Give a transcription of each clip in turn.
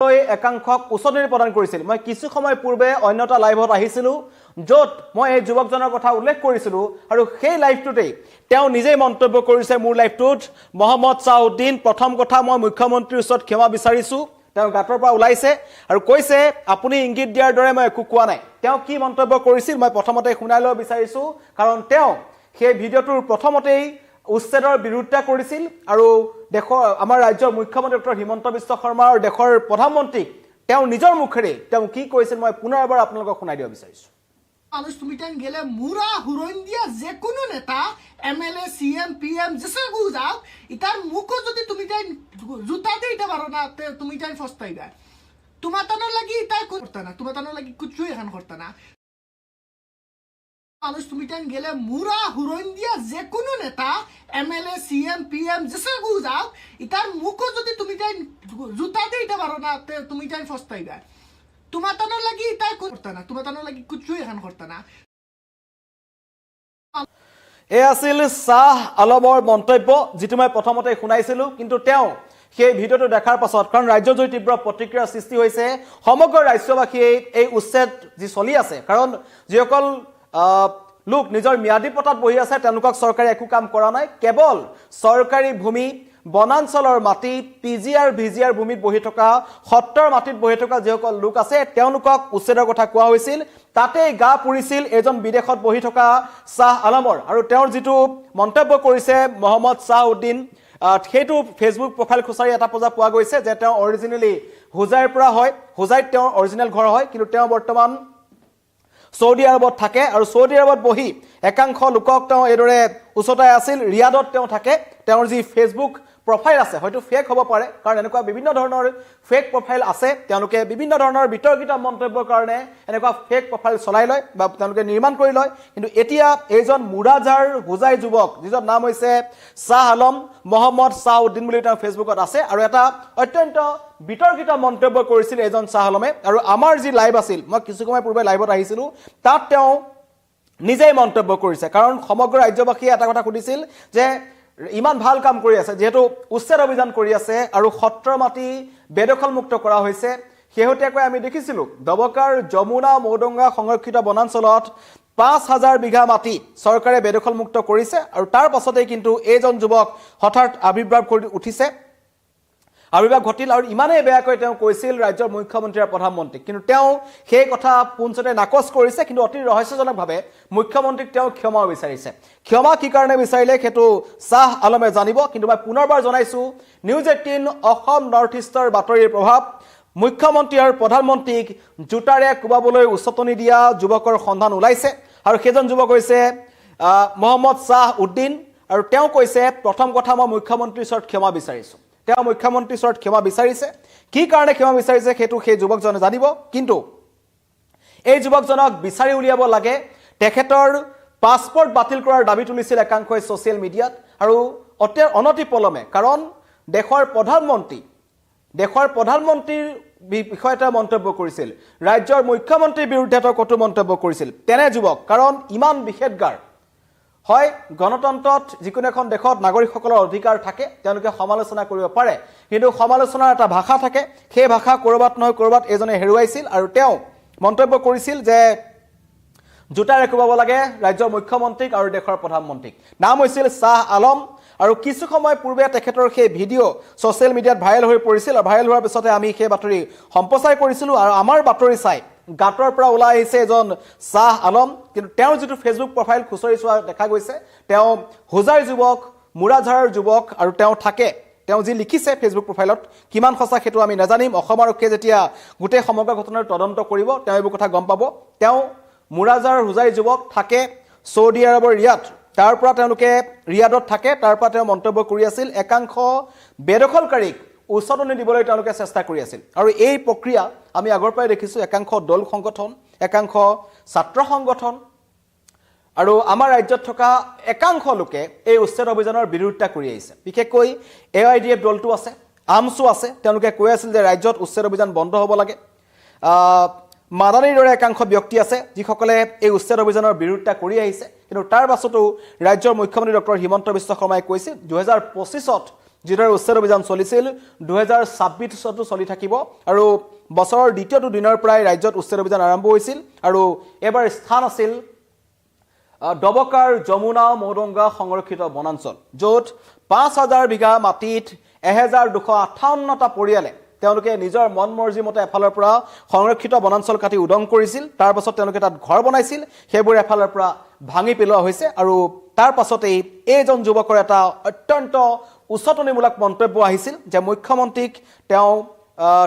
একাংশক উচতনি প্ৰদান কৰিছিল। মই কিছু সময় পূৰ্বে অন্যটা লাইভত আহিছিলোঁ য'ত মই এই যুৱকজনৰ কথা উল্লেখ কৰিছিলোঁ আৰু সেই লাইভটোতেই তেওঁ নিজেই মন্তব্য কৰিছে মোৰ লাইভটোত মহম্মদ চাউদ্দিন প্ৰথম কথা মই মুখ্যমন্ত্ৰীৰ ওচৰত ক্ষমা বিচাৰিছোঁ। তেওঁ গাঁতৰ পৰা ওলাইছে আৰু কৈছে আপুনি ইংগিত দিয়াৰ দৰে মই একো কোৱা নাই। তেওঁ কি মন্তব্য কৰিছিল মই প্ৰথমতে শুনাই ল'ব বিচাৰিছোঁ কাৰণ তেওঁ সেই ভিডিঅ'টোৰ প্ৰথমতেই উচ্ছেদৰ বিৰোধিতা কৰিছিল আৰু দেশৰ আমাৰ ৰাজ্যৰ মুখ্যমন্ত্ৰী ডক্টৰ হিমন্ত বিশ্ব শৰ্মা আৰু দেশৰ প্ৰধানমন্ত্ৰীক তেওঁ নিজৰ মুখেৰে তেওঁ কি কৈছিল মই পুনৰ এবাৰ আপোনালোকক শুনাই দিব বিচাৰিছোঁ। মানুষ তুমি টাইম গেলে মুরা হুরইন দিয়া যে কোনো নেতা এমএলএ সিএম পিএম যেসে গু যাও ইতার মুখও যদি তুমি টাইম জুতা দিতে পারো না তুমি টাইম ফস্তাইবা তোমার তানোর লাগি ইতাই করতে না তোমার তানোর লাগি কিছু এখন করতে না মানুষ তুমি টাইম গেলে মুরা হুরইন দিয়া যে কোনো নেতা এমএলএ সিএম পিএম যেসে গু যাও ইতার মুখও যদি তুমি টাইম জুতা দিতে পারো না তুমি টাইম ফস্তাইবা তোমার তানোর লাগি ইতাই করতে না তোমার তানোর লাগি কিছু এখন করতে না। এই আছিল শাহ আলমৰ মন্তব্য যিটো মই প্ৰথমতে শুনাইছিলোঁ কিন্তু তেওঁ সেই ভিডিঅ'টো দেখাৰ পাছত কাৰণ ৰাজ্যৰ জুই তীব্ৰ প্ৰতিক্ৰিয়াৰ সৃষ্টি হৈছে সমগ্ৰ ৰাজ্যবাসীয়ে এই উচ্ছেদ যি চলি আছে কাৰণ যিসকল লোক নিজৰ ম্যাদী পটাত বহি আছে তেওঁলোকক চৰকাৰে একো কাম কৰা নাই কেৱল চৰকাৰী ভূমি বনাঞ্চলৰ মাটি পিজিআৰ ভিজিআৰ ভূমিত বহি থকা সত্ৰৰ মাটিত বহি থকা যিসকল লোক আছে তেওঁলোকক উচ্ছেদৰ কথা কোৱা হৈছিল তাতে গা পুৰিছিল এজন বিদেশত বহি থকা শাহ আলমৰ আৰু তেওঁৰ যিটো মন্তব্য কৰিছে মহম্মদ চাউদ্দিন সেইটো ফেচবুক প্ৰফাইল খুচাৰি এটা পজা পোৱা গৈছে যে তেওঁ অৰিজিনেলি হুজাইৰ পৰা হয় হুজাইত তেওঁৰ অৰিজিনেল ঘৰ হয় কিন্তু তেওঁ বৰ্তমান সৌদি আৰবত থাকে আৰু সৌদি আৰবত বহি একাংশ লোকক তেওঁ এদৰে উচতাই আছিল ৰিয়াদত তেওঁ থাকে তেওঁৰ যি ফেচবুক প্ৰফাইল আছে হয়তো ফেক হ'ব পাৰে কাৰণ এনেকুৱা বিভিন্ন ধৰণৰ ফেক প্ৰফাইল আছে তেওঁলোকে বিভিন্ন ধৰণৰ বিতৰ্কিত মন্তব্যৰ কাৰণে এনেকুৱা ফেক প্ৰফাইল চলাই লয় বা তেওঁলোকে নিৰ্মাণ কৰি লয় কিন্তু এতিয়া এইজন মুৰাজাৰ হুজাই যুৱক যিজন নাম হৈছে শাহ আলম মহম্মদ চাউদ্দিন বুলি তেওঁ ফেচবুকত আছে আৰু এটা অত্যন্ত বিতৰ্কিত মন্তব্য কৰিছিল এজন শাহ আলমে আৰু আমাৰ যি লাইভ আছিল মই কিছু সময় পূৰ্বে লাইভত আহিছিলোঁ তাত তেওঁ নিজেই মন্তব্য কৰিছে কাৰণ সমগ্ৰ ৰাজ্যবাসীয়ে এটা কথা সুধিছিল যে ইমান ভাল কাম কৰি আছে যেহেতু উচ্ছেদ অভিযান কৰি আছে আৰু সত্ৰৰ মাটি বেদখল মুক্ত কৰা হৈছে শেহতীয়াকৈ আমি দেখিছিলোঁ দবকাৰ যমুনা মৌডঙ্গা সংৰক্ষিত বনাঞ্চলত ৫,০০০ বিঘা মাটি চৰকাৰে বেদখল মুক্ত কৰিছে আৰু তাৰ পাছতেই কিন্তু এইজন যুৱক হঠাৎ আবিৰ্ভাৱ উঠিছে আবিৰ্ভাৱ ঘটিল আৰু ইমানেই বেয়াকৈ তেওঁ কৈছিল ৰাজ্যৰ মুখ্যমন্ত্ৰী আৰু প্ৰধানমন্ত্ৰীক কিন্তু তেওঁ সেই কথা পুনচতে নাকচ কৰিছে কিন্তু অতি ৰহস্যজনকভাৱে মুখ্যমন্ত্ৰীক তেওঁ ক্ষমা বিচাৰিছে ক্ষমা কি কাৰণে বিচাৰিলে সেইটো শাহ আলমে জানিব কিন্তু মই পুনৰবাৰ জনাইছোঁ নিউজ 18 অসম নৰ্থ ইষ্টৰ বাতৰিৰ প্ৰভাৱ মুখ্যমন্ত্ৰী আৰু প্ৰধানমন্ত্ৰীক জোতাৰে কোবাবলৈ উচতনি দিয়া যুৱকৰ সন্ধান ওলাইছে আৰু সেইজন যুৱক হৈছে মহম্মদ শাহ উদ্দিন আৰু তেওঁ কৈছে প্ৰথম কথা মই মুখ্যমন্ত্ৰীৰ ওচৰত ক্ষমা বিচাৰিছোঁ তেওঁ মুখ্যমন্ত্ৰীৰ ওচৰত ক্ষমা বিচাৰিছে কি কাৰণে ক্ষমা বিচাৰিছে সেইটো সেই যুৱকজনে জানিব কিন্তু এই যুৱকজনক বিচাৰি উলিয়াব লাগে তেখেতৰ পাছপৰ্ট বাতিল কৰাৰ দাবী তুলিছিল একাংশই ছ'চিয়েল মিডিয়াত আৰু অনতি পলমে কাৰণ দেশৰ প্ৰধানমন্ত্ৰীৰ বিষয়ে এটা মন্তব্য কৰিছিল ৰাজ্যৰ মুখ্যমন্ত্ৰীৰ বিৰুদ্ধে তেওঁ কটু মন্তব্য কৰিছিল তেনে যুৱক কাৰণ ইমান বিশেষজ্ঞাৰ হয় গণতন্ত্ৰত যিকোনো এখন দেশত নাগৰিকসকলৰ অধিকাৰ থাকে তেওঁলোকে সমালোচনা কৰিব পাৰে কিন্তু সমালোচনাৰ এটা ভাষা থাকে সেই ভাষা কৰবাত নহয় কৰবাত এজনে হেৰুৱাইছিল আৰু তেওঁ মন্তব্য কৰিছিল যে জোতাৰে কোবাব লাগে ৰাজ্যৰ মুখ্যমন্ত্ৰীক আৰু দেশৰ প্ৰধানমন্ত্ৰীক নাম হৈছিল শাহ আলম আৰু কিছু সময় পূৰ্বে তেখেতৰ সেই ভিডিঅ' ছ'চিয়েল মিডিয়াত ভাইৰেল হৈ পৰিছিল আৰু ভাইৰেল হোৱাৰ পিছতে আমি সেই বাতৰি সম্প্ৰচাৰ কৰিছিলোঁ আৰু আমাৰ বাতৰি চাই গাঁতৰ পৰা ওলাই আহিছে এজন শাহ আলম কিন্তু তেওঁৰ যিটো ফেচবুক প্ৰফাইল খুচৰি চোৱা দেখা গৈছে তেওঁ হুজাইৰ যুৱক মুৰাজাৰৰ যুৱক আৰু তেওঁ থাকে তেওঁ যি লিখিছে ফেচবুক প্ৰফাইলত কিমান সঁচা সেইটো আমি নাজানিম অসম আৰক্ষীয়ে যেতিয়া গোটেই সমগ্ৰ ঘটনাৰ তদন্ত কৰিব তেওঁ এইবোৰ কথা গম পাব তেওঁ মুৰাজাৰ হুজাইৰ যুৱক থাকে সৌদি আৰবৰ ৰিয়াদ তাৰ পৰা তেওঁলোকে ৰিয়াদত থাকে তাৰ পৰা তেওঁ মন্তব্য কৰি আছিল একাংশ বেদখলকাৰীক উচতনি দিবলৈ তেওঁলোকে চেষ্টা কৰি আছিল আৰু এই প্ৰক্ৰিয়া আমি আগৰ পৰাই দেখিছোঁ একাংশ দল সংগঠন একাংশ ছাত্ৰ সংগঠন আৰু আমাৰ ৰাজ্যত থকা একাংশ লোকে এই উচ্ছেদ অভিযানৰ বিৰোধিতা কৰি আহিছে বিশেষকৈ AIDF দলটো আছে আমছু আছে তেওঁলোকে কৈ আছিল যে ৰাজ্যত উচ্ছেদ অভিযান বন্ধ হ'ব লাগে মাদানীৰ দৰে একাংশ ব্যক্তি আছে যিসকলে এই উচ্ছেদ অভিযানৰ বিৰোধিতা কৰি আহিছে কিন্তু তাৰ পাছতো ৰাজ্যৰ মুখ্যমন্ত্ৰী ডক্টৰ হিমন্ত বিশ্ব শৰ্মাই কৈছিল 2025ত যিদৰে উচ্ছেদ অভিযান চলিছিল 2026 চলি থাকিব আৰু বছৰৰ দ্বিতীয়টো দিনৰ পৰাই ৰাজ্যত উচ্ছেদ অভিযান আৰম্ভ হৈছিল আৰু এবাৰ স্থান আছিল ডবকাৰ যমুনা মৌদঙ্গা সংৰক্ষিত বনাঞ্চল য'ত 5000 বিঘা মাটিত 1258টা পৰিয়ালে তেওঁলোকে নিজৰ মন মৰ্জি মতে এফালৰ পৰা সংৰক্ষিত বনাঞ্চল কাটি উদং কৰিছিল তাৰ পাছত তেওঁলোকে তাত ঘৰ বনাইছিল সেইবোৰ এফালৰ পৰা ভাঙি পেলোৱা হৈছে আৰু তাৰ পাছতেই এইজন যুৱকৰ এটা অত্যন্ত উচতনিমূলক মন্তব্য আহিছিল যে মুখ্যমন্ত্ৰীক তেওঁ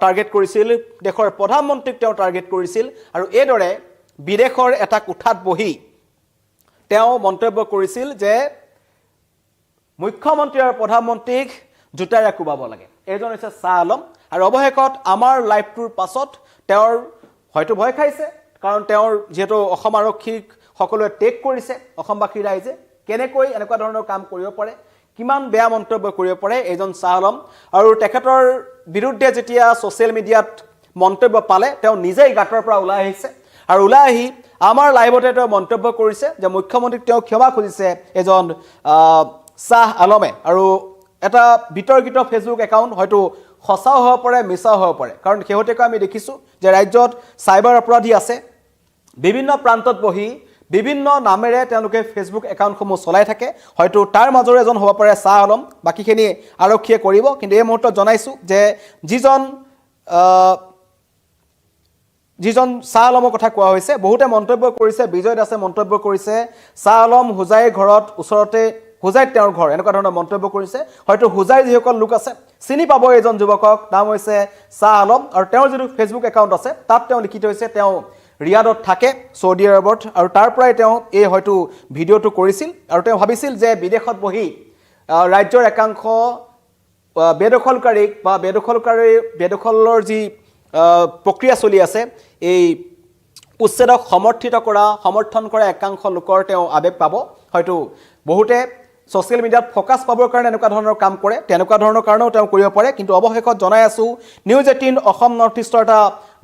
টাৰ্গেট কৰিছিল দেশৰ প্ৰধানমন্ত্ৰীক তেওঁ টাৰ্গেট কৰিছিল আৰু এইদৰে বিদেশৰ এটা কোঠাত বহি তেওঁ মন্তব্য কৰিছিল যে মুখ্যমন্ত্ৰী আৰু প্ৰধানমন্ত্ৰীক জোতাৰে কোবাব লাগে এইজন হৈছে শাহ আলম আৰু অৱশেষত আমাৰ লাইভটোৰ পাছত তেওঁৰ হয়তো ভয় খাইছে কাৰণ তেওঁৰ যেহেতু অসম আৰক্ষীক সকলোৱে টেক কৰিছে অসমবাসী ৰাইজে কেনেকৈ এনেকুৱা ধৰণৰ কাম কৰিব পাৰে কিমান বেয়া মন্তব্য কৰিব পাৰে এইজন শাহ আলম আৰু তেখেতৰ বিৰুদ্ধে যেতিয়া ছ'চিয়েল মিডিয়াত মন্তব্য পালে তেওঁ নিজেই গাঁতৰ পৰা ওলাই আহিছে আৰু ওলাই আহি আমাৰ লাইভতে তেওঁ মন্তব্য কৰিছে যে মুখ্যমন্ত্ৰীক তেওঁ ক্ষমা খুজিছে এজন শাহ আলমে আৰু এটা বিতৰ্কিত ফেচবুক একাউণ্ট হয়তো সঁচাও হ'ব পাৰে মিছাও হ'ব পাৰে কাৰণ শেহতীয়াকৈ আমি দেখিছোঁ যে ৰাজ্যত চাইবাৰ অপৰাধী আছে বিভিন্ন প্ৰান্তত বহি বিভিন্ন নামেৰে তেওঁলোকে ফেচবুক একাউণ্টসমূহ চলাই থাকে হয়তো তাৰ মাজৰে এজন হ'ব পাৰে শাহ আলম বাকীখিনি আৰক্ষীয়ে কৰিব কিন্তু এই মুহূৰ্তত জনাইছোঁ যে যিজন শাহ আলমৰ কথা কোৱা হৈছে বহুতে মন্তব্য কৰিছে বিজয় দাসে মন্তব্য কৰিছে শাহ আলম হোজাইৰ ঘৰত ওচৰতে হোজাইত তেওঁৰ ঘৰ এনেকুৱা ধৰণৰ মন্তব্য কৰিছে হয়তো হোজাইৰ যিসকল লোক আছে চিনি পাব এইজন যুৱকক নাম হৈছে শাহ আলম আৰু তেওঁৰ যিটো ফেচবুক একাউণ্ট আছে তাত তেওঁ লিখি থৈছে তেওঁ ৰিয়াদত থাকে সৌদি আৰবত আৰু তাৰ পৰাই তেওঁ এই হয়তো ভিডিঅ'টো কৰিছিল আৰু তেওঁ ভাবিছিল যে বিদেশত বহি ৰাজ্যৰ একাংশ বেদখলকাৰীক বা বেদখলৰ যি প্ৰক্ৰিয়া চলি আছে এই উচ্ছেদক সমৰ্থন কৰা একাংশ লোকৰ তেওঁ আৱেগ পাব হয়তো বহুতে ছ'চিয়েল মিডিয়াত ফ'কাছ পাবৰ কাৰণে এনেকুৱা ধৰণৰ কাম কৰে তেনেকুৱা ধৰণৰ কাৰণেও তেওঁ কৰিব পাৰে কিন্তু অৱশেষত জনাই আছোঁ নিউজ 18 অসম নৰ্থ ইষ্টৰ এটা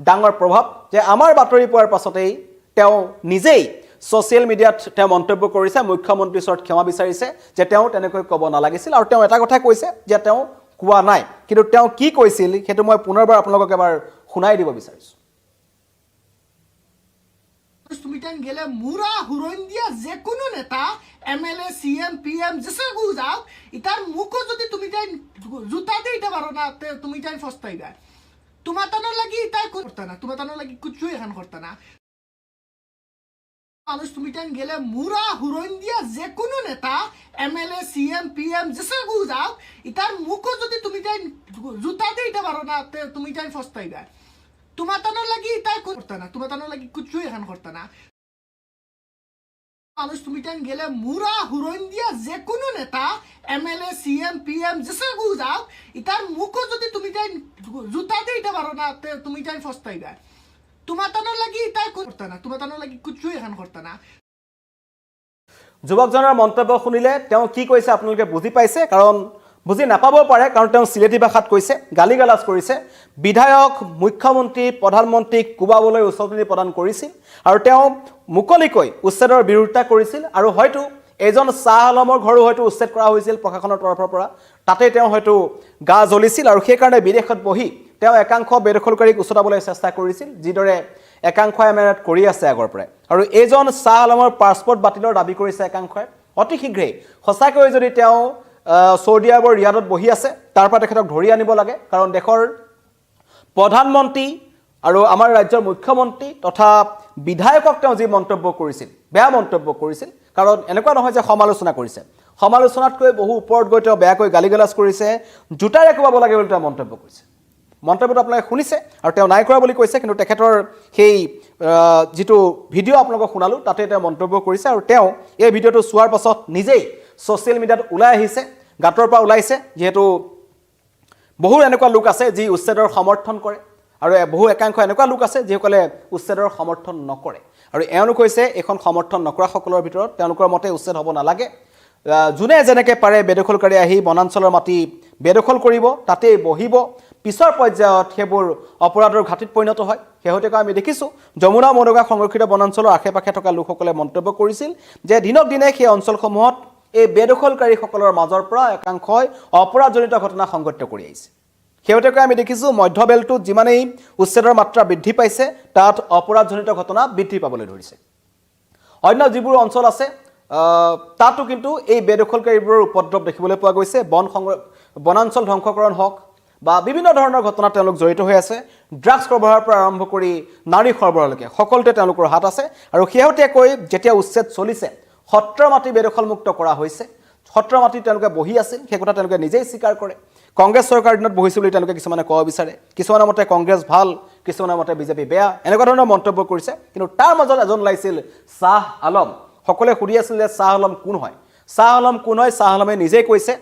ডাঙৰ প্ৰভাৱ যে আমাৰ বাতৰি পোৱাৰ পাছতেই তেওঁ নিজেই ছ'চিয়েল মিডিয়াত তেওঁ মন্তব্য কৰিছে মুখ্যমন্ত্ৰীৰ ওচৰত ক্ষমা বিচাৰিছে যে তেওঁ তেনেকৈ ক'ব নালাগিছিল আৰু তেওঁ এটা কথা কৈছে যে তেওঁ কোৱা নাই কিন্তু তেওঁ কি কৈছিল সেইটো মই পুনৰবাৰ আপোনালোকক এবাৰ শুনাই দিব বিচাৰিছোঁ তুমি টাইম গেলে মুরা হুরইন দিয়া যে কোনো নেতা এমএলএ সিএম পিএম যেসে গু যাও ইতার মুখো যদি তুমি টাইম জুতা দিতে পারো না তুমি টাইম ফস্তাইবা তোমার তানোর লাগি ইতাই করতে না তোমার তানোর লাগি কিছু এখান করতে না মানুষ তুমি টাইম গেলে মুরা হুরইন দিয়া যে কোনো নেতা এমএলএ সিএম পিএম যেসে গু যাও ইতার মুখো যদি তুমি টাইম জুতা দিতে পারো না তুমি টাইম ফস্তাইবা তোমার তানোর লাগি ইতাই করতে না তোমার তানোর লাগি কিছু এখান করতে না মানুষ তুমি টাইম গেলে মুরা হুরইন দিয়া যে কোনো নেতা এমএলএ সিএম পিএম যেসে গু যাও ইতার মুখো যদি তুমি টাইম জুতা দিতে পারো না তুমি টাইম ফস্তাইবা তোমার তানোর লাগি ইতাই করতে না তোমার তানোর লাগি কিছু এখান করতে না যুৱকজনৰ মন্তব্য শুনিলে তেওঁ কি কৈছে আপোনালোকে বুজি পাইছে কাৰণ বুজি নাপাব পাৰে কাৰণ তেওঁ চিলেটি ভাষাত কৈছে গালি গালাজ কৰিছে বিধায়ক মুখ্যমন্ত্ৰী প্ৰধানমন্ত্ৰীক কোবাবলৈ উচতনি প্ৰদান কৰিছিল আৰু তেওঁ মুকলিকৈ উচ্ছেদৰ বিৰোধিতা কৰিছিল আৰু হয়তো এজন শাহ আলমৰ ঘৰো হয়তো উচ্ছেদ কৰা হৈছিল প্ৰশাসনৰ তৰফৰ পৰা তাতে তেওঁ হয়তো গা জ্বলিছিল আৰু সেইকাৰণে বিদেশত বহি তেওঁ একাংশ বেদখলকাৰীক উচতাবলৈ চেষ্টা কৰিছিল যিদৰে একাংশই এমেৰাত কৰি আছে আগৰ পৰাই আৰু এইজন শাহ আলমৰ পাছপৰ্ট বাতিলৰ দাবী কৰিছে একাংশই অতি শীঘ্ৰেই সঁচাকৈ যদি তেওঁ সৌদি আৰবৰ ৰিয়াদত বহি আছে তাৰ পৰা তেখেতক ধৰি আনিব লাগে কাৰণ দেশৰ প্ৰধানমন্ত্ৰী আৰু আমাৰ ৰাজ্যৰ মুখ্যমন্ত্ৰী তথা বিধায়কক তেওঁ যি মন্তব্য কৰিছিল বেয়া মন্তব্য কৰিছিল কাৰণ এনেকুৱা নহয় যে সমালোচনা কৰিছে সমালোচনাতকৈ বহু ওপৰত গৈ তেওঁ বেয়াকৈ গালি গালাজ কৰিছে জোতাৰে কোবাব লাগে বুলি তেওঁ মন্তব্য কৰিছে মন্তব্যটো আপোনালোকে শুনিছে আৰু তেওঁ নাই কৰা বুলি কৈছে কিন্তু তেখেতৰ সেই যিটো ভিডিঅ' আপোনালোকক শুনালোঁ তাতে তেওঁ মন্তব্য কৰিছে আৰু তেওঁ এই ভিডিঅ'টো চোৱাৰ পাছত নিজেই ছ'চিয়েল মিডিয়াত ওলাই আহিছে গাঁতৰ পৰা ওলাইছে যিহেতু বহু এনেকুৱা লোক আছে যি উচ্ছেদৰ সমৰ্থন কৰে আৰু বহু একাংশ এনেকুৱা লোক আছে যিসকলে উচ্ছেদৰ সমৰ্থন নকৰে আৰু এওঁলোক হৈছে এখন সমৰ্থন নকৰাসকলৰ ভিতৰত তেওঁলোকৰ মতে উচ্ছেদ হ'ব নালাগে যোনে যেনেকৈ পাৰে বেদখলকাৰী আহি বনাঞ্চলৰ মাটি বেদখল কৰিব তাতেই বহিব পিছৰ পৰ্যায়ত সেইবোৰ অপৰাধৰ ঘাটিত পৰিণত হয় শেহতীয়াকৈ আমি দেখিছোঁ যমুনা মৌদঙ্গা সংৰক্ষিত বনাঞ্চলৰ আশে পাশে থকা লোকসকলে মন্তব্য কৰিছিল যে দিনক দিনে সেই অঞ্চলসমূহত এই বেদখলকাৰীসকলৰ মাজৰ পৰা একাংশই অপৰাধজনিত ঘটনা সংঘটিত কৰি আহিছে শেহতীয়াকৈ আমি দেখিছোঁ মধ্য বেলটোত যিমানেই উচ্ছেদৰ মাত্ৰা বৃদ্ধি পাইছে তাত অপৰাধজনিত ঘটনা বৃদ্ধি পাবলৈ ধৰিছে অন্য যিবোৰ অঞ্চল আছে তাতো কিন্তু এই বেদখলকাৰীবোৰৰ উপদ্ৰৱ দেখিবলৈ পোৱা গৈছে বনাঞ্চল ধ্বংসকৰণ হওক বা বিভিন্ন ধৰণৰ ঘটনা তেওঁলোক জড়িত হৈ আছে ড্ৰাগছ সৰবৰাহৰ পৰা আৰম্ভ কৰি নাৰী সৰবৰাহলৈকে সকলোতে তেওঁলোকৰ হাত আছে আৰু শেহতীয়াকৈ যেতিয়া উচ্ছেদ চলিছে সত্ৰ মাটি বেদখলমুক্ত কৰা হৈছে সত্ৰ মাটি তেওঁলোকে বহি আছিল সেই কথা তেওঁলোকে নিজেই স্বীকাৰ কৰে কংগ্ৰেছ চৰকাৰ দিনত বহিছিল বুলি তেওঁলোকে কিছুমানে ক'ব বিচাৰে কিছুমানৰ মতে কংগ্ৰেছ ভাল কিছুমানৰ মতে বিজেপি বেয়া এনেকুৱা ধৰণৰ মন্তব্য কৰিছে কিন্তু তাৰ মাজত এজন ওলাইছিল শ্বাহ আলম সকলোৱে সুধি আছিল যে শ্বাহ আলম কোন হয় শ্বাহ আলমে নিজেই কৈছে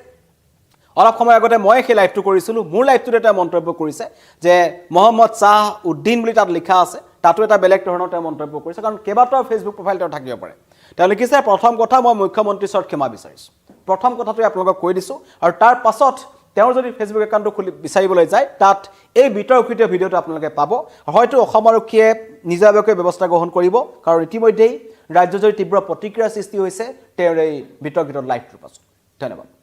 অলপ সময় আগতে মই সেই লাইভটো কৰিছিলোঁ মোৰ লাইভটোত এটা মন্তব্য কৰিছে যে মহম্মদ শ্বাহ উদ্দিন বুলি তাত লিখা আছে তাতো এটা বেলেগ ধৰণৰ তেওঁ মন্তব্য কৰিছে কাৰণ কেইবাটাও ফেচবুক প্ৰফাইল তেওঁ থাকিব পাৰে তেওঁ লিখিছে প্ৰথম কথা মই মুখ্যমন্ত্ৰীৰ ওচৰত ক্ষমা বিচাৰিছোঁ প্ৰথম কথাটোৱে আপোনালোকক কৈ দিছোঁ আৰু তাৰ পাছত তেওঁৰ যদি ফেচবুক একাউণ্টটো খুলি বিচাৰিবলৈ যায় তাত এই বিতৰ্কিত ভিডিঅ'টো আপোনালোকে পাব হয়তো অসম আৰক্ষীয়ে নিজাববীয়াকৈ ব্যৱস্থা গ্ৰহণ কৰিব কাৰণ ইতিমধ্যেই ৰাজ্যজুৰি তীব্ৰ প্ৰতিক্ৰিয়াৰ সৃষ্টি হৈছে তেওঁৰ এই বিতৰ্কিত লাইভটোৰ পাছত ধন্যবাদ